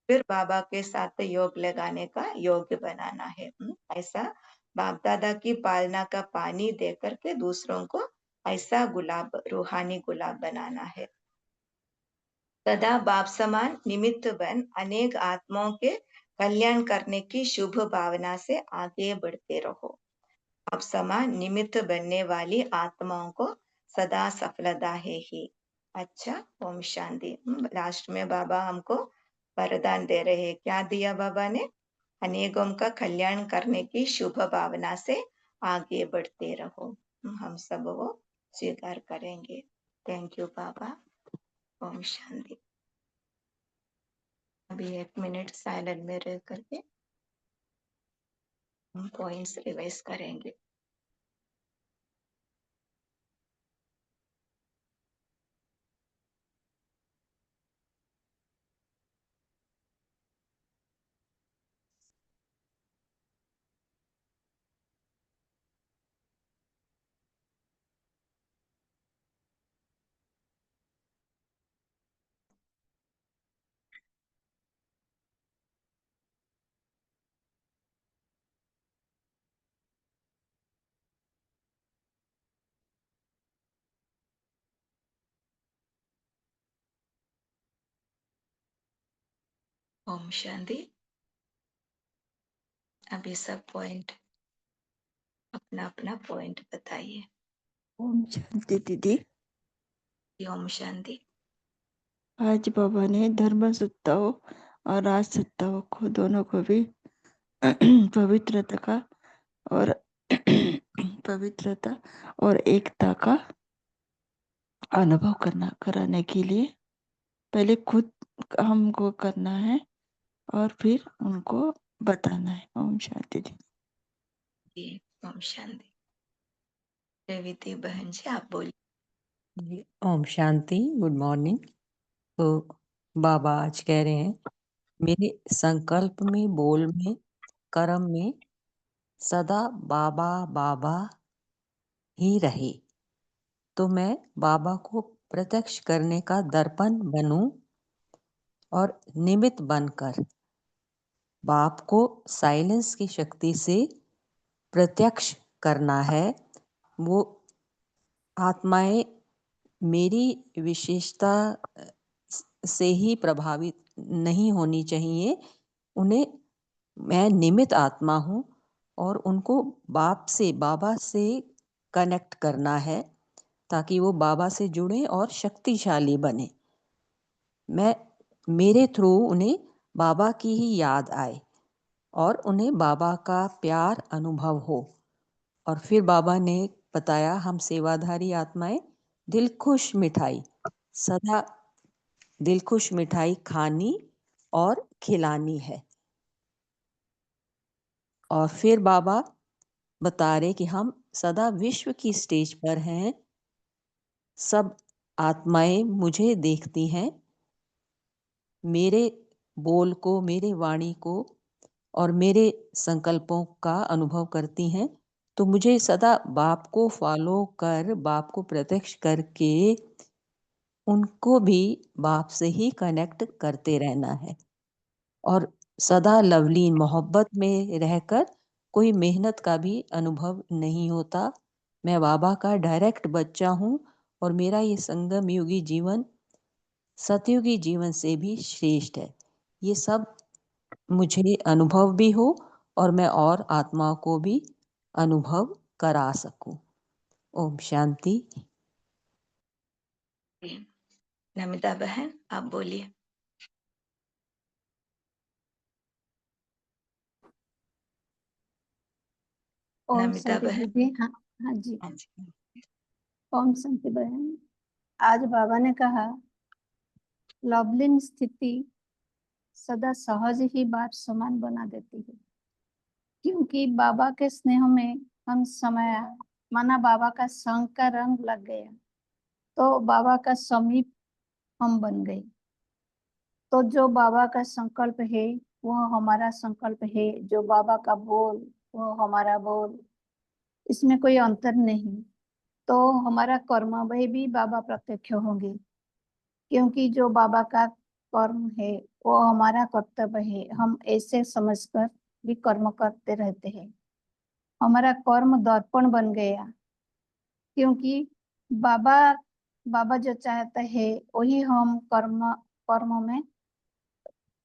फिर बाबा के साथ योग लगाने का योग्य बनाना है। ऐसा बाप दादा की पालना का पानी दे करके दूसरों को ऐसा गुलाब, रूहानी गुलाब बनाना है। सदा बाप समान निमित्त बन अनेक आत्माओं के कल्याण करने की शुभ भावना से आगे बढ़ते रहो। आप समान निमित्त बनने वाली आत्माओं को सदा सफलता है ही। अच्छा, ओम शांति। लास्ट में बाबा हमको वरदान दे रहे हैं। क्या दिया बाबा ने? अनेकों का कल्याण करने की शुभ भावना से आगे बढ़ते रहो। हम सब वो स्वीकार करेंगे। थैंक यू बाबा। ओम शांति। अभी 1 मिनट साइलेंट में रह करके हम पॉइंट्स रिवाइज करेंगे। ओम शांति। अभी सब पॉइंट अपना अपना पॉइंट बताइए। ओम शांति दीदी। ओम शांति। आज बाबा ने धर्म सत्ताओं और राज सत्ताओं को दोनों को भी पवित्रता का और पवित्रता और एकता का अनुभव कराने के लिए पहले खुद हमको करना है और फिर उनको बताना है। ओम शांति जी। ओम शांति। रेवती बहन जी आप बोलिए। ओम शांति। Good morning. तो बाबा आज कह रहे हैं, मेरे संकल्प में, बोल में, कर्म में सदा बाबा बाबा ही रहे, तो मैं बाबा को प्रत्यक्ष करने का दर्पण बनूं और निमित्त बनकर बाप को साइलेंस की शक्ति से प्रत्यक्ष करना है। वो आत्माएं मेरी विशेषता से ही प्रभावित नहीं होनी चाहिए। उन्हें, मैं निमित्त आत्मा हूँ और उनको बाबा से कनेक्ट करना है ताकि वो बाबा से जुड़े और शक्तिशाली बने। मेरे थ्रू उन्हें बाबा की ही याद आए और उन्हें बाबा का प्यार अनुभव हो। और फिर बाबा ने बताया, हम सेवाधारी आत्माएं दिलखुश मिठाई, सदा दिलखुश मिठाई खानी और खिलानी है। और फिर बाबा बता रहे कि हम सदा विश्व की स्टेज पर हैं, सब आत्माएं मुझे देखती हैं, मेरे बोल को, मेरे वाणी को और मेरे संकल्पों का अनुभव करती हैं। तो मुझे सदा बाप को फॉलो कर, बाप को प्रत्यक्ष करके उनको भी बाप से ही कनेक्ट करते रहना है। और सदा लवलीन मोहब्बत में रहकर कोई मेहनत का भी अनुभव नहीं होता। मैं बाबा का डायरेक्ट बच्चा हूँ और मेरा ये संगम युगी जीवन सतयुगी जीवन से भी श्रेष्ठ है। ये सब मुझे अनुभव भी हो और मैं और आत्माओं को भी अनुभव करा सकूं। ओम शांति। नमिता बहन, आप बोलिए। ओम नमिता शांति बहन। दीदी। हाँ हाँ जी। हाँ जी। ओम शांति बहन, आज बाबा ने कहा लवलीन स्थिति सदा सहज ही बात समान बना देती है, क्योंकि बाबा के स्नेह में हम समय माना बाबा का संग का रंग लग गया, तो बाबा का समीप हम बन गए। तो जो बाबा का संकल्प है वह हमारा संकल्प है, जो बाबा का बोल वह हमारा बोल, इसमें कोई अंतर नहीं। तो हमारा कर्म में भी बाबा प्रत्यक्ष होंगे, क्योंकि जो बाबा का कर्म है वो हमारा कर्तव्य है। हम ऐसे समझकर भी कर्म करते रहते हैं। हमारा कर्म दर्पण बन गया, क्योंकि बाबा बाबा जो चाहता है वही हम कर्म में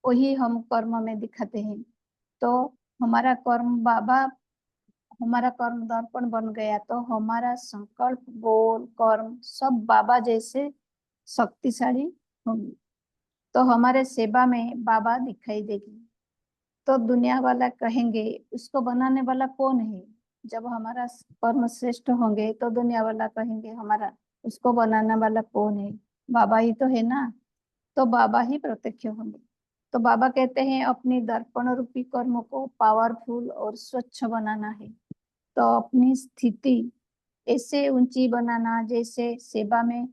वही हम कर्म में दिखाते हैं। तो हमारा कर्म बाबा हमारा कर्म दर्पण बन गया, तो हमारा संकल्प बोल कर्म सब बाबा जैसे शक्तिशाली होंगे। तो हमारे सेवा में बाबा दिखाई देगी। तो दुनिया वाला कहेंगे उसको बनाने वाला कौन है। जब हमारा कर्म श्रेष्ठ होंगे तो दुनिया वाला कहेंगे हमारा उसको बनाने वाला कौन है, बाबा ही तो है ना। तो बाबा ही प्रत्यक्ष होंगे। तो बाबा कहते हैं अपनी दर्पण रूपी कर्म को पावरफुल और स्वच्छ बनाना है। तो अपनी स्थिति ऐसे ऊंची बनाना जैसे सेवा में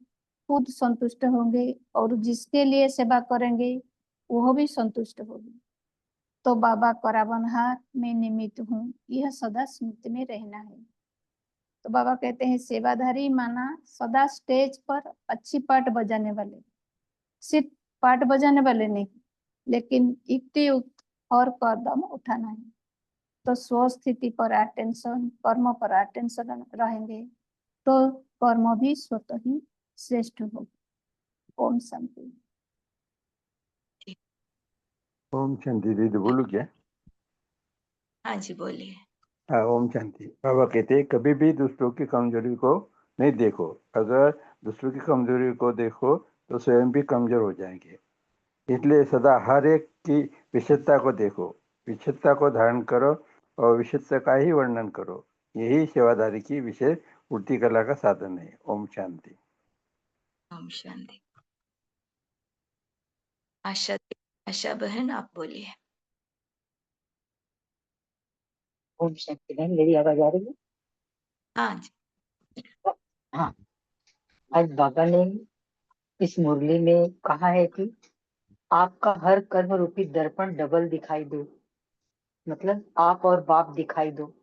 खुद संतुष्ट होंगे और जिसके लिए सेवा करेंगे वह भी संतुष्ट होगी। तो बाबा कराबनहार मैं निमित्त हूँ, यह सदा स्मृति में रहना है। तो बाबा कहते हैं सेवाधारी माना सदा स्टेज पर अच्छी पाठ बजाने वाले, सिर्फ पाठ बजाने वाले नहीं, लेकिन युक्ति युक्त और कदम उठाना है। तो स्व स्थिति पर अटेंशन, कर्म पर अटेंशन रहेंगे तो कर्म भी स्वतः ही श्रेष्ठ होगा। ओम शांति। ओम शांति। दीदी बोलू क्या? हाँ जी, बोलिए। हाँ, ओम शांति। बाबा कहते हैं कभी भी दूसरों की कमजोरी को नहीं देखो। अगर दूसरों की कमजोरी को देखो तो स्वयं भी कमजोर हो जाएंगे। इसलिए सदा हर एक की विशेषता को देखो, विशेषता को धारण करो और विशेषता का ही वर्णन करो। यही सेवादारी की विशेष पूर्ति कला का साधन है। ओम शांति। ओम शांति। आशा आशा बहन, आप बोलिए। ओम शांति। बहन मेरी आवाज आ रही है? हाँ जी। हाँ, आज बाबा ने इस मुरली में कहा है कि आपका हर कर्म रूपी दर्पण डबल दिखाई दो, मतलब आप और बाप दिखाई दो।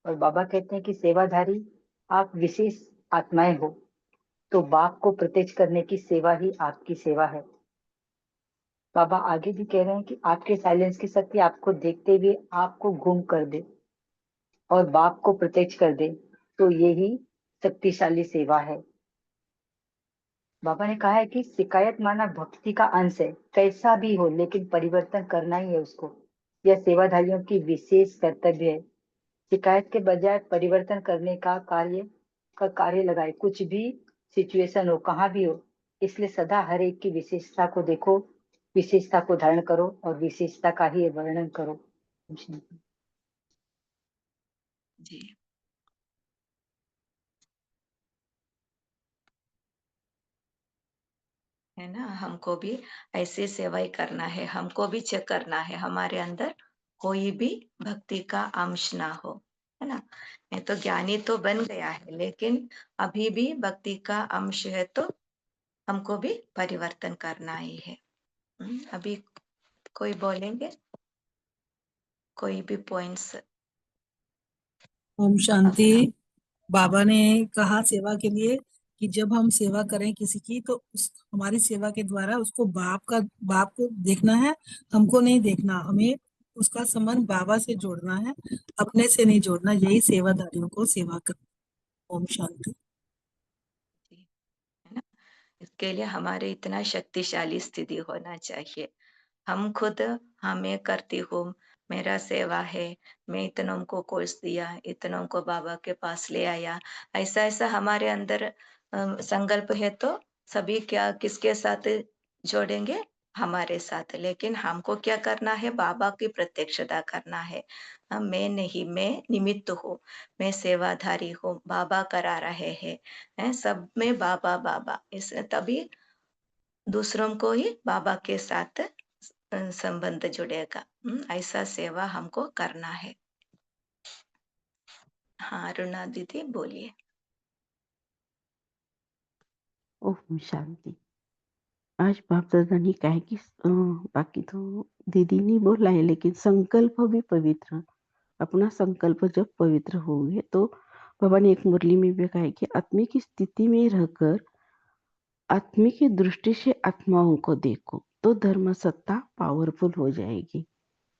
और बाबा कहते हैं कि सेवाधारी आप विशेष आत्माएं हो, तो बाप को प्रत्यक्ष करने की सेवा ही आपकी सेवा है। बाबा आगे भी कह रहे हैं कि आपके साइलेंस की शक्ति आपको देखते हुए आपको गुम कर दे और बाप को प्रत्यक्ष कर दे, तो यही शक्तिशाली सेवा है। बाबा ने कहा है कि शिकायत माना भक्ति का अंश है, कैसा भी हो लेकिन परिवर्तन करना ही है उसको। यह सेवाधारियों की विशेष कर्तव्य है। शिकायत के बजाय परिवर्तन करने का कार्य लगाए, कुछ भी सिचुएशन हो, कहाँ भी हो। इसलिए सदा हर एक की विशेषता को देखो, विशेषता को धारण करो और विशेषता का ही वर्णन करो। जी। है ना, हमको भी ऐसे सेवा ही करना है। हमको भी चेक करना है हमारे अंदर कोई भी भक्ति का अंश ना हो, है ना। मैं तो ज्ञानी तो बन गया है, लेकिन अभी भी भक्ति का अंश है, तो हमको भी परिवर्तन करना ही है। अभी कोई बोलेंगे, कोई भी पॉइंट्स? ओम शांति। बाबा ने कहा सेवा के लिए कि जब हम सेवा करें किसी की, तो उस हमारी सेवा के द्वारा उसको बाप को देखना है, हमको नहीं देखना। हमें उसका संबंध बाबा से जोड़ना है, अपने से नहीं जोड़ना। यही सेवादारियों को सेवा करना। ओम शांति। है ना, इसके लिए हमारे इतना शक्तिशाली स्थिति होना चाहिए। हम खुद, हाँ मैं करती हूँ, मेरा सेवा है, मैं इतनों को कोर्स दिया, इतनों को बाबा के पास ले आया। ऐसा ऐसा हमारे अंदर संकल्प है तो सभी क्या किसके साथ जोड़ेंगे? हमारे साथ। लेकिन हमको क्या करना है? बाबा की प्रत्यक्षता करना है। मैं नहीं, मैं निमित्त हूँ, मैं सेवाधारी हूँ, बाबा करा रहे हैं, सब में बाबा बाबा। इस तभी दूसरों को ही बाबा के साथ संबंध जुड़ेगा। ऐसा सेवा हमको करना है। हाँ, अरुणा दीदी बोलिए। ओम शांति। आज बाप दादा ने कहा कि बाकी तो दीदी ने बोला है, लेकिन संकल्प भी पवित्र। अपना संकल्प जब पवित्र हो गए तो बाबा ने एक मुरली में भी कहा है कि आत्मिक की स्थिति में रहकर आत्मिक की दृष्टि से आत्माओं को देखो तो धर्म सत्ता पावरफुल हो जाएगी।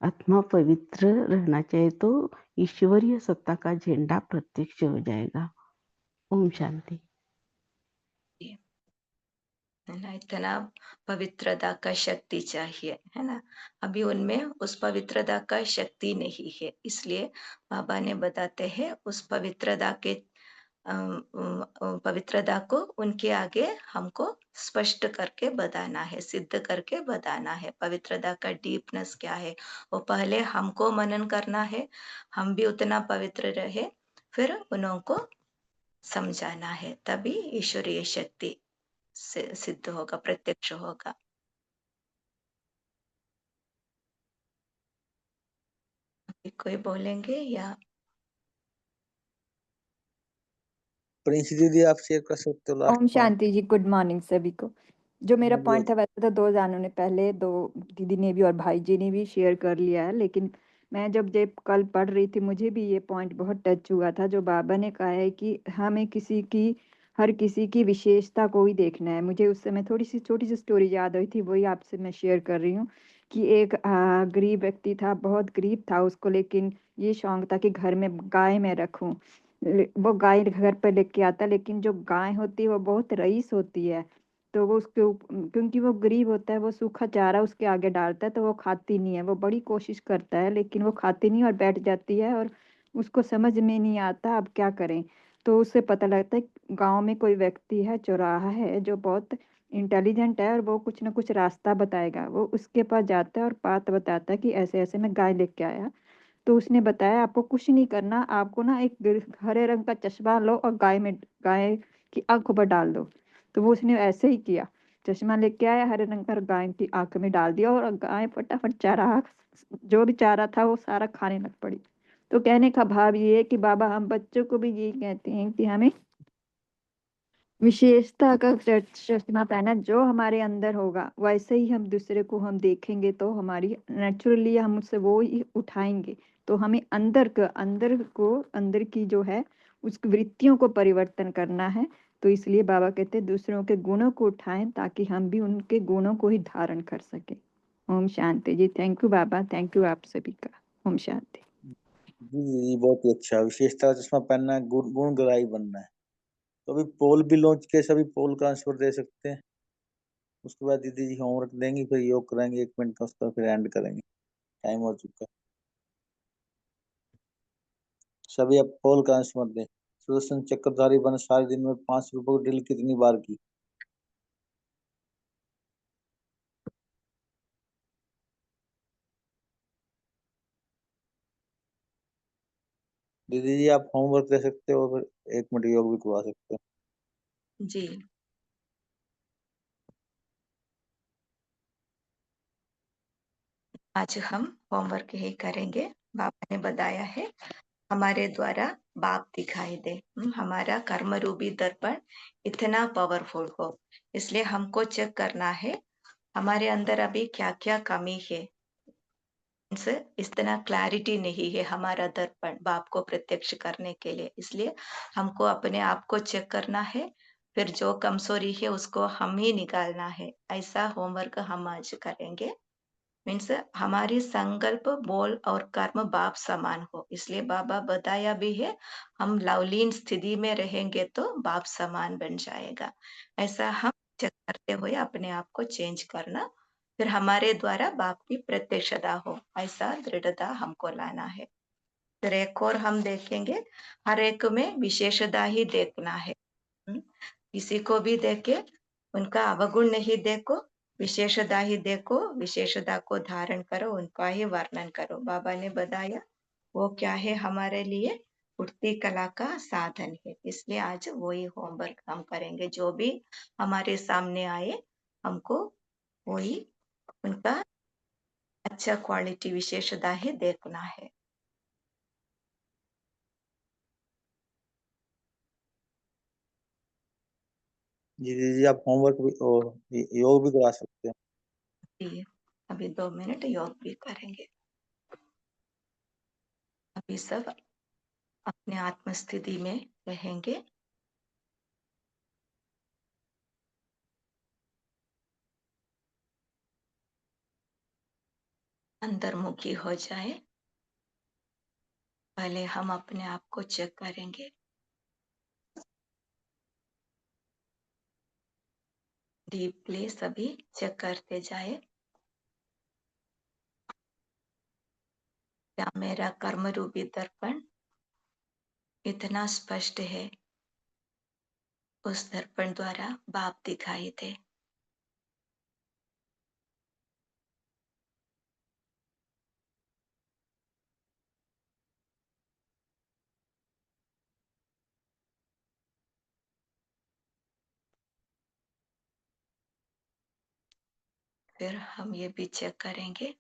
आत्मा पवित्र रहना चाहिए तो ईश्वरीय सत्ता का झंडा प्रत्यक्ष हो जाएगा। ओम शांति। है ना, इतना पवित्रता का शक्ति चाहिए, है ना। अभी उनमें उस पवित्रता का शक्ति नहीं है, इसलिए बाबा ने बताते हैं उस पवित्रता के पवित्रता को उनके आगे हमको स्पष्ट करके बताना है, सिद्ध करके बताना है। पवित्रता का डीपनेस क्या है वो पहले हमको मनन करना है, हम भी उतना पवित्र रहे, फिर उनको समझाना है, तभी ईश्वरीय शक्ति सिद्ध होगा, प्रत्यक्ष होगा। कोई बोलेंगे या? प्रिंस दीदी आप शेयर कर सकते हो लास्ट ओम शांति जी, गुड मॉर्निंग सभी को। जो मेरा पॉइंट था वैसे तो दो जानों ने पहले, दो दीदी ने भी और भाई जी ने भी शेयर कर लिया है, लेकिन मैं जब कल पढ़ रही थी मुझे भी ये पॉइंट बहुत टच हुआ था। जो बाबा ने कहा है कि हमें हर किसी की विशेषता को ही देखना है। मुझे उस समय थोड़ी सी छोटी सी स्टोरी याद आई थी, वही आपसे मैं शेयर कर रही हूँ कि एक गरीब व्यक्ति था, बहुत गरीब था उसको, लेकिन ये शौक था कि घर में गाय मैं रखूं। वो गाय घर पर लेके आता, लेकिन जो गाय होती है वो बहुत रईस होती है, तो वो क्योंकि वो गरीब होता है, वो सूखा चारा उसके आगे डालता है तो वो खाती नहीं है। वो बड़ी कोशिश करता है लेकिन वो खाती नहीं और बैठ जाती है, और उसको समझ में नहीं आता अब क्या करें। तो उससे पता लगता है गांव में कोई व्यक्ति है, चौराहा है, जो बहुत इंटेलिजेंट है और वो कुछ ना कुछ रास्ता बताएगा। वो उसके पास जाता है और बात बताता है कि ऐसे ऐसे मैं गाय लेके आया। तो उसने बताया आपको कुछ नहीं करना, आपको ना एक हरे रंग का चश्मा लो और गाय की आंखों पर डाल दो। तो वो उसने ऐसे ही किया, चश्मा लेके आया, हरे रंग का गाय की आंख में डाल दिया और गाय फटाफट चारा, जो भी चारा था वो सारा खाने लग पड़ी। तो कहने का भाव ये है कि बाबा हम बच्चों को भी यही कहते हैं कि हमें विशेषता का चश्मा पहना, जो हमारे अंदर होगा वैसे ही हम दूसरे को हम देखेंगे तो हमारी नेचुरली हम उससे वो ही उठाएंगे। तो हमें अंदर की जो है उस वृत्तियों को परिवर्तन करना है। तो इसलिए बाबा कहते हैं दूसरों के गुणों को उठाएं ताकि हम भी उनके गुणों को ही धारण कर सके। ओम शांति जी। थैंक यू बाबा, थैंक यू आप सभी का। ओम शांति जी जी, बहुत ही अच्छा। विशेषता चश्मा पहनना है, गुण ग्राही बनना है। तो अभी पोल भी लॉन्च के सभी पोल का आंसर दे सकते हैं। उसके बाद दीदी जी होमवर्क देंगी, फिर योग कराएंगे 1 मिनट का, उसका फिर एंड करेंगे। टाइम हो चुका है। सभी अब पोल का आंसर दें। सुदर्शन चक्रधारी बन सारे दिन में 5 रुपए की डील कितनी बार की? दीदी जी आप होमवर्क दे सकते हो, फिर 1 मिनट योग भी करवा सकते हो। जी, आज हम होमवर्क यही करेंगे। बाबा ने बताया है हमारे द्वारा बाप दिखाई दे, हमारा कर्म रूपी दर्पण इतना पावरफुल हो, इसलिए हमको चेक करना है हमारे अंदर अभी क्या क्या कमी है। इतना क्लैरिटी नहीं है हमारा दर्पण बाप को प्रत्यक्ष करने के लिए, इसलिए हमको अपने आप को चेक करना है, फिर जो कमजोरी है उसको हम ही निकालना है। ऐसा होमवर्क हम आज करेंगे। मीन्स हमारी संकल्प, बोल और कर्म बाप समान हो, इसलिए बाबा बताया भी है हम लवलीन स्थिति में रहेंगे तो बाप समान बन जाएगा। ऐसा हम चेक करते हुए अपने आप को चेंज करना फिर हमारे द्वारा बाप की प्रत्यक्षता हो, ऐसा दृढ़ता हमको लाना है। फिर एक और हम देखेंगे, हर एक में विशेषता ही देखना है। किसी को भी देखे उनका अवगुण नहीं देखो, विशेषता ही देखो, विशेषता को धारण करो, उनका ही वर्णन करो। बाबा ने बताया वो क्या है हमारे लिए, उठती कला का साधन है। इसलिए आज वही होमवर्क हम करेंगे, जो भी हमारे सामने आए हमको वही उनका अच्छा क्वालिटी विशेषता ही देखना है। जी दीदी, आप होमवर्क भी और योग भी करा सकते हैं। जी, अभी 2 मिनट योग भी करेंगे। अभी सब अपने आत्म स्थिति में रहेंगे। अंतर्मुखी हो जाए। पहले हम अपने आप को चेक करेंगे। डीपली सभी चेक करते जाए। क्या मेरा कर्म रूपी दर्पण इतना स्पष्ट है, उस दर्पण द्वारा बाप दिखाई दे। फिर हम ये भी चेक करेंगे,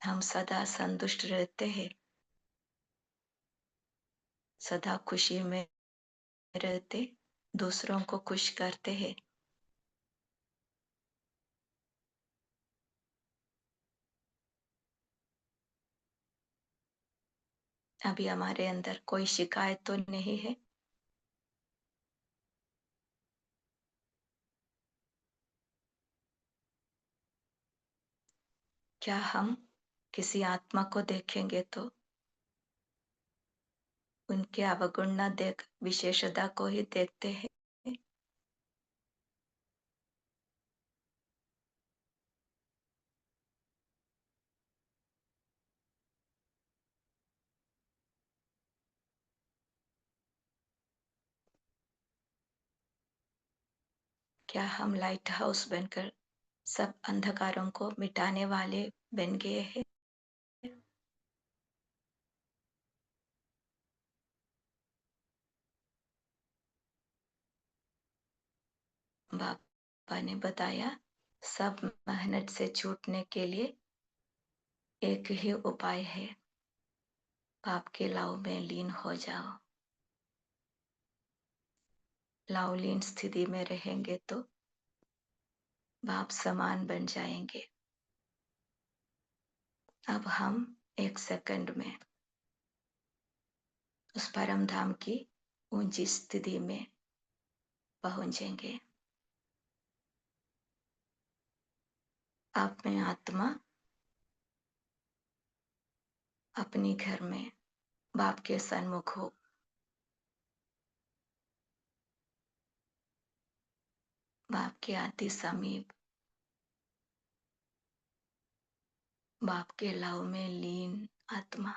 हम सदा संतुष्ट रहते हैं, सदा खुशी में रहते, दूसरों को खुश करते हैं। अभी हमारे अंदर कोई शिकायत तो नहीं है। क्या हम किसी आत्मा को देखेंगे तो उनके अवगुण न देख विशेषता को ही देखते हैं। क्या हम लाइट हाउस बनकर सब अंधकारों को मिटाने वाले बन गए हैं? बाबा ने बताया सब मेहनत से छूटने के लिए एक ही उपाय है, बाप के लाव में लीन हो जाओ। लावलीन स्थिति में रहेंगे तो बाप समान बन जाएंगे। अब हम 1 सेकंड में उस परम धाम की ऊंची स्थिति में पहुंचेंगे। आप में आत्मा अपनी घर में बाप के सन्मुख हो, बाप के अति समीप, बाप के लव में लीन आत्मा।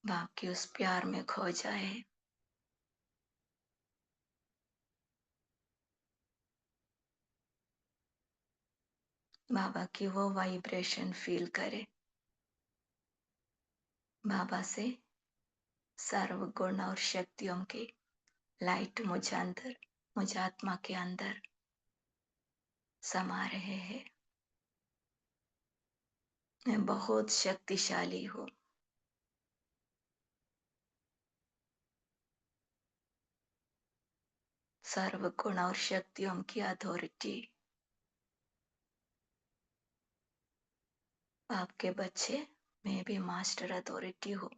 बाप के उस प्यार में खो जाए। बाबा की वो वाइब्रेशन फील करे। बाबा से सर्व गुण और शक्तियों की लाइट मुझ आत्मा के अंदर समा रहे हैं। मैं बहुत शक्तिशाली हूँ। सर्व गुण और शक्तियों की अथॉरिटी। आपके बच्चे, मैं भी मास्टर अथॉरिटी हूँ।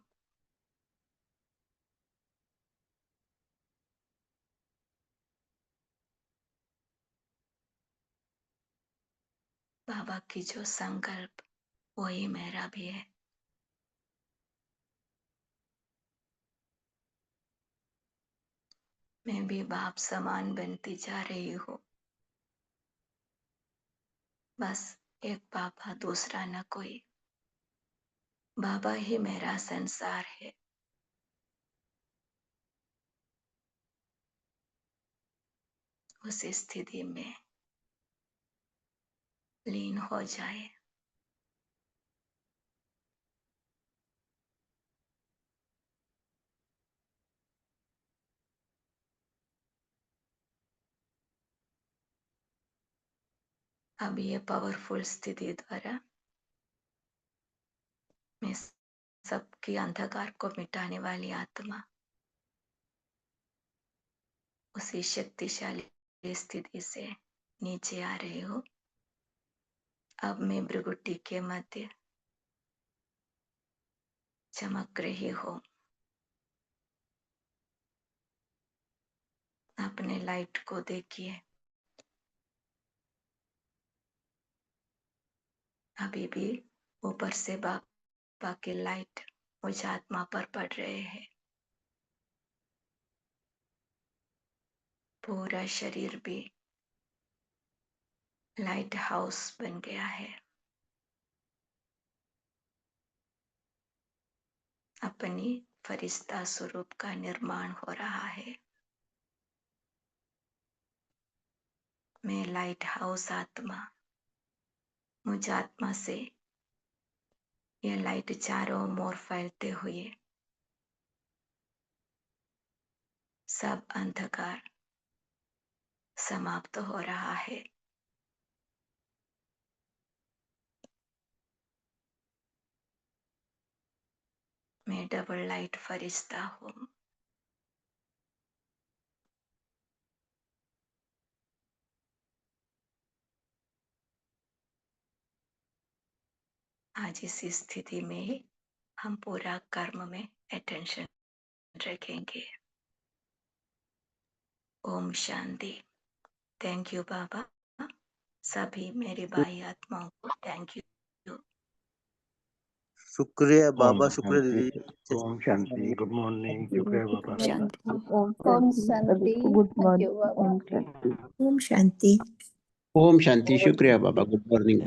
बाबा की जो संकल्प वही मेरा भी है। मैं भी बाप समान बनती जा रही हूँ। बस एक बाबा, दूसरा न कोई। बाबा ही मेरा संसार है। उस स्थिति में लीन हो जाए। अब ये पावरफुल स्थिति द्वारा मैं सबकी अंधकार को मिटाने वाली आत्मा उसी शक्तिशाली स्थिति से नीचे आ रही हूँ। अब मैं भृगुटी के मध्य चमक रही हूँ। अपने लाइट को देखिए। अभी भी ऊपर से बाबा की लाइट मुझ आत्मा पर पड़ रहे हैं। पूरा शरीर भी लाइट हाउस बन गया है। अपनी फरिश्ता स्वरूप का निर्माण हो रहा है। मैं लाइट हाउस आत्मा, मुझ आत्मा से यह लाइट चारों ओर फैलते हुए सब अंधकार समाप्त हो रहा है। मैं डबल लाइट फरिश्ता हूँ। आज इस स्थिति में हम पूरा कर्म में अटेंशन रखेंगे। ओम शांति। थैंक यू बाबा। सभी मेरी भाई आत्माओं को थैंक यू। शुक्रिया ओम बाबा, शुक्रिया शांति। दीदी। ओम शांति। Good morning. शुक्रिया बाबा। शांति। ओम शांति। Good thank you morning. बाबा। ओम शांति। ओम शांति। ओम शांति। शुक्रिया बाबा। Good morning.